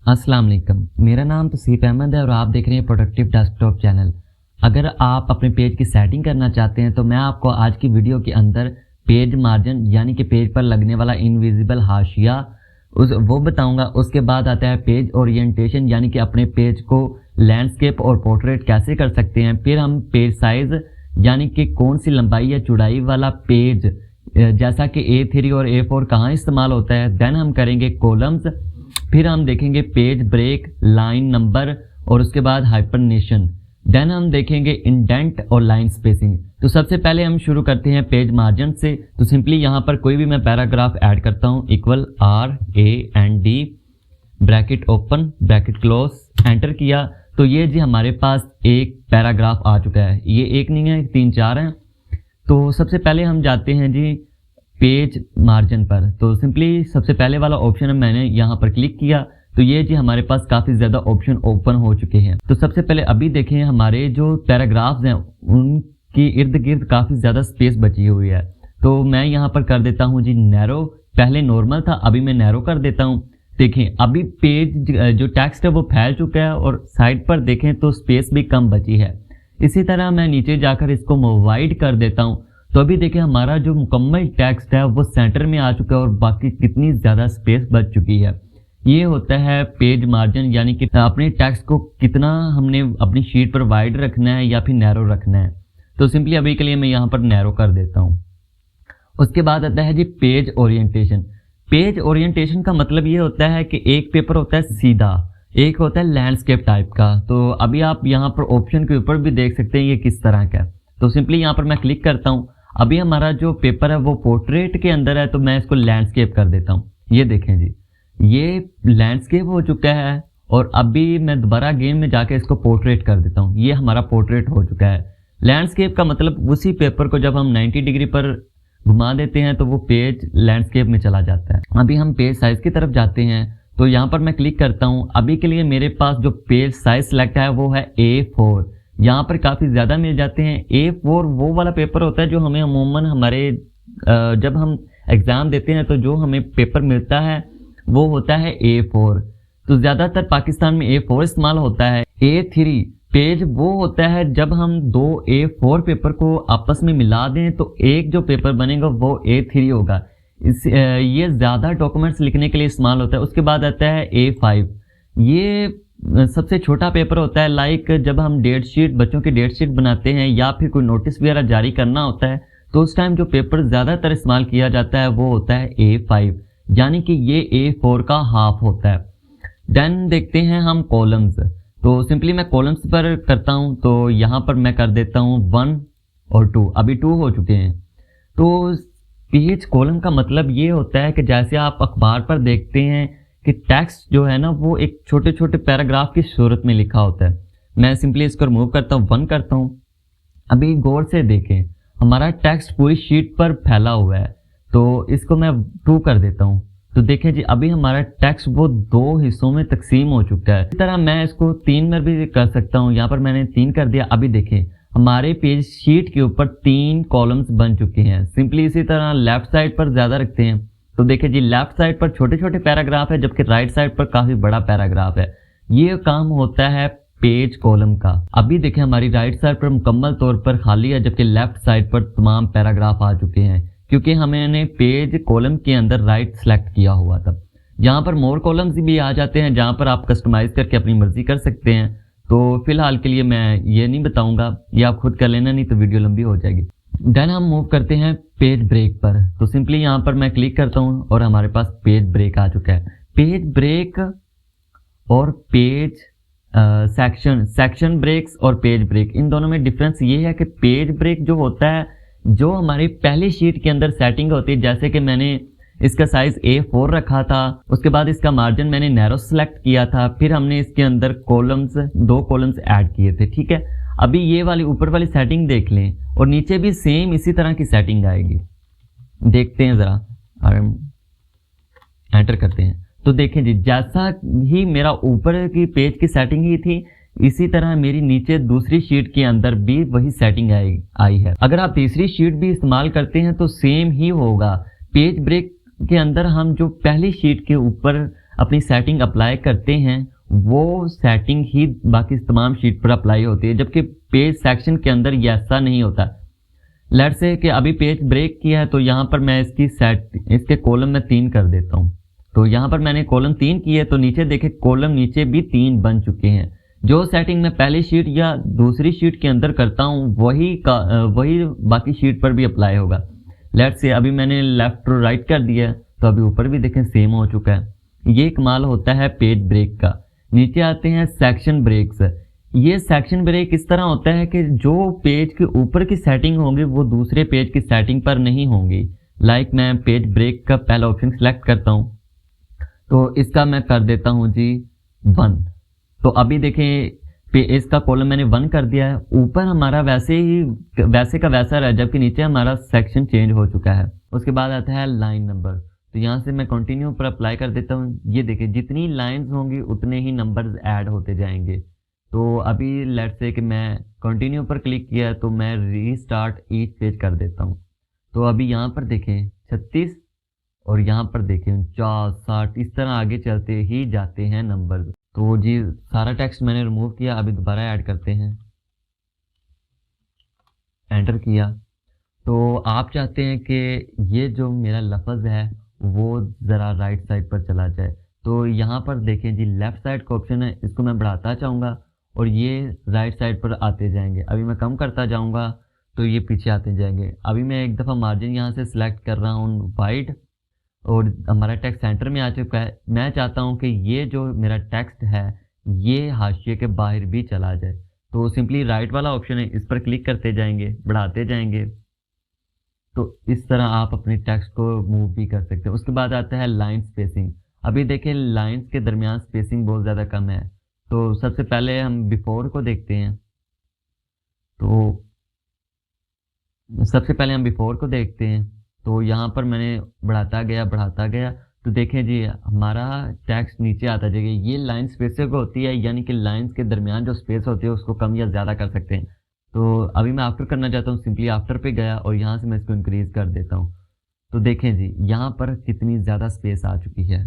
अस्सलाम वालेकुम। मेरा नाम तौसीफ अहमद है और आप देख रहे हैं प्रोडक्टिव डेस्कटॉप चैनल। अगर आप अपने पेज की सेटिंग करना चाहते हैं तो मैं आपको आज की वीडियो के अंदर पेज मार्जिन यानी कि पेज पर लगने वाला इनविजिबल हाशिया वो बताऊंगा। उसके बाद आता है पेज ओरिएंटेशन यानी कि अपने पेज को लैंडस्केप और पोर्ट्रेट कैसे कर सकते हैं। फिर हम पेज साइज यानी कि कौन सी लंबाई या चौड़ाई वाला पेज जैसा कि A3 और A4 कहाँ इस्तेमाल होता है। देन हम करेंगे कॉलम्स, फिर हम देखेंगे पेज ब्रेक, लाइन नंबर और उसके बाद हाइपरनेशन। देन हम देखेंगे इंडेंट और लाइन स्पेसिंग। तो सबसे पहले हम शुरू करते हैं पेज मार्जिन से। तो सिंपली यहाँ पर कोई भी मैं पैराग्राफ ऐड करता हूँ, equal RAND bracket open bracket close, enter किया तो ये जी हमारे पास एक पैराग्राफ आ चुका है। ये एक नहीं है, 3-4 हैं। तो सबसे पहले हम जाते हैं जी पेज मार्जिन पर। तो सिंपली सबसे पहले वाला ऑप्शन है, मैंने यहाँ पर क्लिक किया तो ये जी हमारे पास काफ़ी ज़्यादा ऑप्शन ओपन हो चुके हैं। तो सबसे पहले अभी देखें हमारे जो पैराग्राफ्स हैं उनकी इर्द गिर्द काफ़ी ज़्यादा स्पेस बची हुई है। तो मैं यहाँ पर कर देता हूँ जी नैरो। पहले नॉर्मल था, अभी मैं नैरो कर देता हूँ। देखें अभी पेज जो टेक्स्ट है वो फैल चुका है और साइड पर देखें तो स्पेस भी कम बची है। इसी तरह मैं नीचे जाकर इसको वाइड कर देता हूँ तो अभी देखिए हमारा जो मुकम्मल टेक्स्ट है वो सेंटर में आ चुका है और बाकी कितनी ज़्यादा स्पेस बच चुकी है। ये होता है पेज मार्जिन यानी कि अपने टेक्स्ट को कितना हमने अपनी शीट पर वाइड रखना है या फिर नैरो रखना है। तो सिंपली अभी के लिए मैं यहाँ पर नैरो कर देता हूँ। उसके बाद आता है जी पेज ओरिएंटेशन। पेज ओरिएंटेशन का मतलब ये होता है कि एक पेपर होता है सीधा, एक होता है लैंडस्केप टाइप का। तो अभी आप यहाँ पर ऑप्शन के ऊपर भी देख सकते हैं ये किस तरह का है। तो सिंपली यहाँ पर मैं क्लिक करता हूँ। अभी हमारा जो पेपर है वो पोर्ट्रेट के अंदर है तो मैं इसको लैंडस्केप कर देता हूँ। ये देखें जी ये लैंडस्केप हो चुका है और अभी मैं दोबारा गेम में जाके इसको पोर्ट्रेट कर देता हूँ। ये हमारा पोर्ट्रेट हो चुका है। लैंडस्केप का मतलब उसी पेपर को जब हम 90 डिग्री पर घुमा देते हैं तो वो पेज लैंडस्केप में चला जाता है। अभी हम पेज साइज की तरफ जाते हैं तो यहाँ पर मैं क्लिक करता हूँ। अभी के लिए मेरे पास जो पेज साइज सेलेक्ट है वो है A4। यहाँ पर काफ़ी ज़्यादा मिल जाते हैं। A4 वो वाला पेपर होता है जो हमें अमूमन हमारे जब हम एग्ज़ाम देते हैं तो जो हमें पेपर मिलता है वो होता है A4। तो ज़्यादातर पाकिस्तान में A4 इस्तेमाल होता है। A3 पेज वो होता है जब हम दो A4 पेपर को आपस में मिला दें तो एक जो पेपर बनेगा वो A3 होगा। ये ज़्यादा डॉक्यूमेंट्स लिखने के लिए इस्तेमाल होता है। उसके बाद आता है A5। ये सबसे छोटा पेपर होता है। लाइक जब हम डेट शीट, बच्चों की डेट शीट बनाते हैं या फिर कोई नोटिस वगैरह जारी करना होता है तो उस टाइम जो पेपर ज़्यादातर इस्तेमाल किया जाता है वो होता है A5 यानी कि ये A4 का हाफ होता है। देन देखते हैं हम कॉलम्स। तो सिंपली मैं कॉलम्स पर करता हूँ तो यहाँ पर मैं कर देता हूँ 1 और 2। अभी 2 हो चुके हैं। तो पेज कॉलम का मतलब ये होता है कि जैसे आप अखबार पर देखते हैं कि टेक्स्ट जो है ना वो एक छोटे छोटे पैराग्राफ की सूरत में लिखा होता है। मैं सिंपली इसको रिमूव करता हूँ, 1 करता हूँ। अभी गौर से देखें हमारा टेक्स्ट पूरी शीट पर फैला हुआ है तो इसको मैं 2 कर देता हूँ। तो देखें जी अभी हमारा टेक्स्ट वो 2 हिस्सों में तकसीम हो चुका है। इसी तरह मैं इसको 3 में भी कर सकता हूँ। यहाँ पर मैंने 3 कर दिया। अभी देखें हमारे पेज शीट के ऊपर 3 कॉलम्स बन चुके हैं। सिंपली इसी तरह लेफ्ट साइड पर ज़्यादा रखते हैं तो देखिए जी लेफ्ट साइड पर छोटे छोटे पैराग्राफ है जबकि राइट साइड पर काफ़ी बड़ा पैराग्राफ है। ये काम होता है पेज कॉलम का। अभी देखें हमारी राइट साइड पर मुकम्मल तौर पर खाली है जबकि लेफ्ट साइड पर तमाम पैराग्राफ आ चुके हैं क्योंकि हमने पेज कॉलम के अंदर राइट सेलेक्ट किया हुआ था। यहाँ पर मोर कॉलम्स भी आ जाते हैं जहाँ पर आप कस्टमाइज़ करके अपनी मर्जी कर सकते हैं। तो फिलहाल के लिए मैं ये नहीं बताऊंगा, ये आप खुद कर लेना नहीं तो वीडियो लंबी हो जाएगी। देन हम मूव करते हैं पेज ब्रेक पर। तो सिंपली यहाँ पर मैं क्लिक करता हूँ और हमारे पास पेज ब्रेक आ चुका है। पेज ब्रेक और पेज सेक्शन ब्रेक्स और पेज ब्रेक, इन दोनों में डिफरेंस ये है कि पेज ब्रेक जो होता है जो हमारी पहली शीट के अंदर सेटिंग होती है, जैसे कि मैंने इसका साइज A4 रखा था, उसके बाद इसका मार्जिन मैंने नैरो सेलेक्ट किया था, फिर हमने इसके अंदर कॉलम्स 2 कॉलम्स ऐड किए थे। ठीक है, अभी ये वाली ऊपर वाली सेटिंग देख लें और नीचे भी सेम इसी तरह की सेटिंग आएगी। देखते हैं ज़रा, एंटर करते हैं तो देखें जी जैसा ही मेरा ऊपर की पेज की सेटिंग ही थी इसी तरह मेरी नीचे दूसरी शीट के अंदर भी वही सेटिंग आई है। अगर आप तीसरी शीट भी इस्तेमाल करते हैं तो सेम ही होगा। पेज ब्रेक के अंदर हम जो पहली शीट के ऊपर अपनी सेटिंग अप्लाई करते हैं वो सेटिंग ही बाकी तमाम शीट पर अप्लाई होती है, जबकि पेज सेक्शन के अंदर ये ऐसा नहीं होता। लेट्स से कि अभी पेज ब्रेक किया है तो यहाँ पर मैं इसके कॉलम में 3 कर देता हूँ। तो यहाँ पर मैंने कॉलम 3 किए तो नीचे देखे कॉलम नीचे भी 3 बन चुके हैं। जो सेटिंग मैं पहली शीट या दूसरी शीट के अंदर करता हूँ वही बाकी शीट पर भी अप्लाई होगा। लेट्स से अभी मैंने लेफ्ट और राइट कर दिया है तो अभी ऊपर भी देखें सेम हो चुका है। ये कमाल होता है पेज ब्रेक का। नीचे आते हैं सेक्शन ब्रेक्स। ये सेक्शन ब्रेक इस तरह होता है कि जो पेज के ऊपर की सेटिंग होंगी वो दूसरे पेज की सेटिंग पर नहीं होंगी। लाइक मैं पेज ब्रेक का पहला ऑप्शन सिलेक्ट करता हूँ तो इसका मैं कर देता हूँ जी 1। तो अभी देखें इसका कॉलम मैंने 1 कर दिया है, ऊपर हमारा वैसे का वैसा रहा, जबकि नीचे हमारा सेक्शन चेंज हो चुका है। उसके बाद आता है लाइन नंबर। तो यहाँ से मैं कंटिन्यू पर अप्लाई कर देता हूँ। ये देखिए जितनी लाइंस होंगी उतने ही नंबर्स ऐड होते जाएंगे। तो अभी लेट्स से कि मैं कंटिन्यू पर क्लिक किया है तो मैं रीस्टार्ट ईच पेज कर देता हूँ। तो अभी यहाँ पर देखें 36 और यहाँ पर देखें 49, 60, इस तरह आगे चलते ही जाते हैं नंबर। तो जी सारा टेक्स्ट मैंने रिमूव किया, अभी दोबारा ऐड करते हैं, एंटर किया। तो आप चाहते हैं कि ये जो मेरा लफ्ज़ है वो ज़रा राइट साइड पर चला जाए, तो यहाँ पर देखें जी लेफ़्ट साइड का ऑप्शन है, इसको मैं बढ़ाता चाहूँगा और ये राइट साइड पर आते जाएंगे। अभी मैं कम करता जाऊँगा तो ये पीछे आते जाएंगे। अभी मैं एक दफ़ा मार्जिन यहाँ से सिलेक्ट कर रहा हूँ वाइट और हमारा टेक्स्ट सेंटर में आ चुका है। मैं चाहता हूँ कि ये जो मेरा टेक्स्ट है ये हाशिए के बाहर भी चला जाए, तो सिंपली राइट वाला ऑप्शन है, इस पर क्लिक करते जाएंगे, बढ़ाते जाएंगे। तो इस तरह आप अपने टेक्स्ट को मूव भी कर सकते हैं। उसके बाद आता है लाइन स्पेसिंग। अभी देखें लाइंस के दरमियान स्पेसिंग बहुत ज़्यादा कम है, तो सबसे पहले हम बिफोर को देखते हैं। तो सबसे पहले हम बिफोर को देखते हैं, तो यहाँ पर मैंने बढ़ाता गया तो देखें जी हमारा टेक्स्ट नीचे आता जाएगा। ये लाइन स्पेसिंग होती है, यानी कि लाइंस के दरमियान जो स्पेस होती है उसको कम या ज़्यादा कर सकते हैं। तो अभी मैं आफ्टर करना चाहता हूँ, सिंपली आफ्टर पे गया और यहाँ से मैं इसको इंक्रीज़ कर देता हूँ। तो देखें जी यहाँ पर कितनी ज़्यादा स्पेस आ चुकी है।